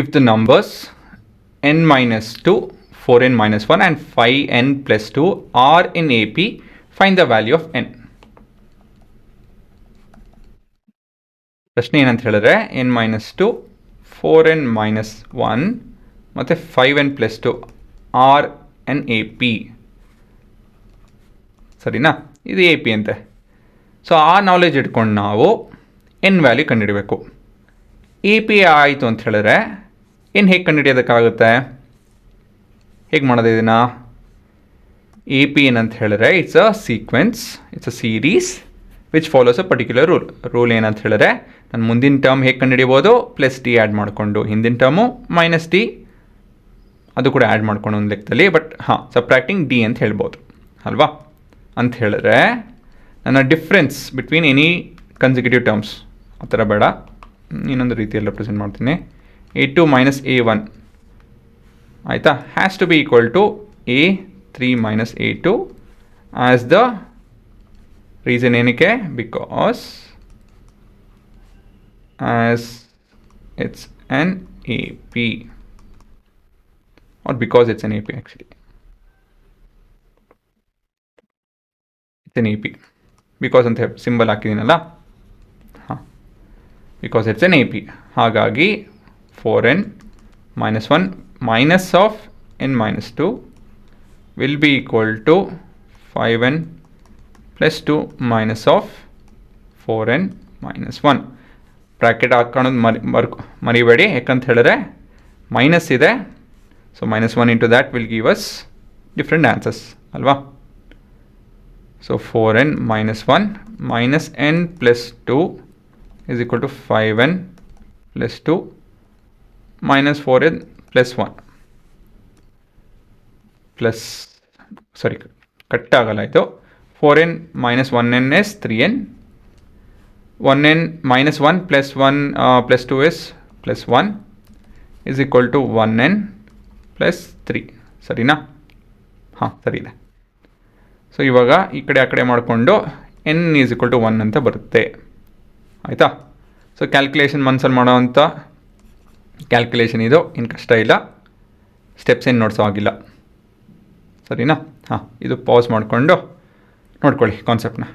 If the numbers n minus 2, 4n minus 1 and 5n plus 2 are in AP, find the value of n. ಪ್ರಶ್ನೆ ಏನಂತ ಹೇಳಿದ್ರೆ n minus 2, 4n minus 1 ಮತ್ತು 5n plus 2 are in AP. ಸರಿನಾ? ಇದು AP ಅಂತೆ. So ಆ knowledge ಇಟ್ಕೊಂಡು ನಾವು n ವ್ಯಾಲ್ಯೂ ಕಂಡುಹಿಡಬೇಕು. AP ಆಯಿತು ಅಂತ ಹೇಳಿದ್ರೆ n ಹೇಗೆ ಕಂಡುಹಿಡಿಯೋದಕ್ಕಾಗುತ್ತೆ? ಹೇಗೆ ಮಾಡೋದು ಇದನ್ನು? AP ಏನಂತ ಹೇಳಿದ್ರೆ it's a sequence, it's a series which follows a particular rule ಏನಂತ ಹೇಳಿದ್ರೆ ನಾನು ಮುಂದಿನ ಟರ್ಮ್ ಹೇಗೆ ಕಂಡುಹಿಡಿಬೋದು? ಪ್ಲಸ್ ಡಿ ಆ್ಯಡ್ ಮಾಡಿಕೊಂಡು, ಹಿಂದಿನ ಟರ್ಮು ಮೈನಸ್ ಡಿ ಅದು ಕೂಡ ಆ್ಯಡ್ ಮಾಡ್ಕೊಂಡು ಒಂದು ಲೆಕ್ಕದಲ್ಲಿ, ಬಟ್ ಸಬ್ಟ್ರಾಕ್ಟಿಂಗ್ ಡಿ ಅಂತ ಹೇಳ್ಬೋದು ಅಲ್ವಾ? ಅಂತ ಹೇಳಿದ್ರೆ ನನ್ನ difference between any consecutive terms ಆ ಥರ ಬೇಡ, ಇನ್ನೊಂದು ರೀತಿಯಲ್ಲಿ ರೆಪ್ರೆಸೆಂಟ್ ಮಾಡ್ತೀನಿ. A2 minus A1 ಆಯಿತಾ, has to be equal to A3 minus A2 as the reason ಏನಕ್ಕೆ? Because as it's an AP or because it's an AP actually. It's an AP because ಅಂತ symbol ಹಾಕಿದ್ದೀನಲ್ಲ, because it's an AP. ಹಾಗಾಗಿ 4n minus 1 minus of n minus 2 will be equal to 5n plus 2 minus of 4n minus 1. Bracket ಹಾಕೋಣದು ಮರಿಬೇಡಿ, ಯಾಕಂತ ಹೇಳಿದ್ರೆ minus ಇದೆ. So minus 1 into that will give us different answers ಅಲ್ವಾ? So 4n minus 1 minus n plus 2 is equal to 5n plus 2 minus 4n plus 1 plus, sorry cut ಆಗಲ್ಲ ಇದು. 4n minus 1n is 3n, 1n minus 1 plus 1 plus 2 is plus 1 is equal to 1n plus 3. ಸರಿನಾ? ಸರಿ ಇದೆ. So ಇವಾಗ ಈ ಕಡೆ ಆ ಕಡೆ ಮಾಡಿಕೊಂಡು n is equal to 1 ಅಂತ ಬರುತ್ತೆ ಆಯಿತಾ? ಸೊ ಕ್ಯಾಲ್ಕುಲೇಷನ್ ಮನ್ಸಲ್ಲಿ ಮಾಡೋವಂಥ ಕ್ಯಾಲ್ಕುಲೇಷನ್ ಇದು, ಇನ್ನು ಕಷ್ಟ ಇಲ್ಲ, ಸ್ಟೆಪ್ಸ್ ಏನು ನೋಡಿಸೋ ಆಗಿಲ್ಲ. ಸರಿನಾ? ಇದು ಪಾಸ್ ಮಾಡಿಕೊಂಡು ನೋಡ್ಕೊಳ್ಳಿ ಕಾನ್ಸೆಪ್ಟ್ನ.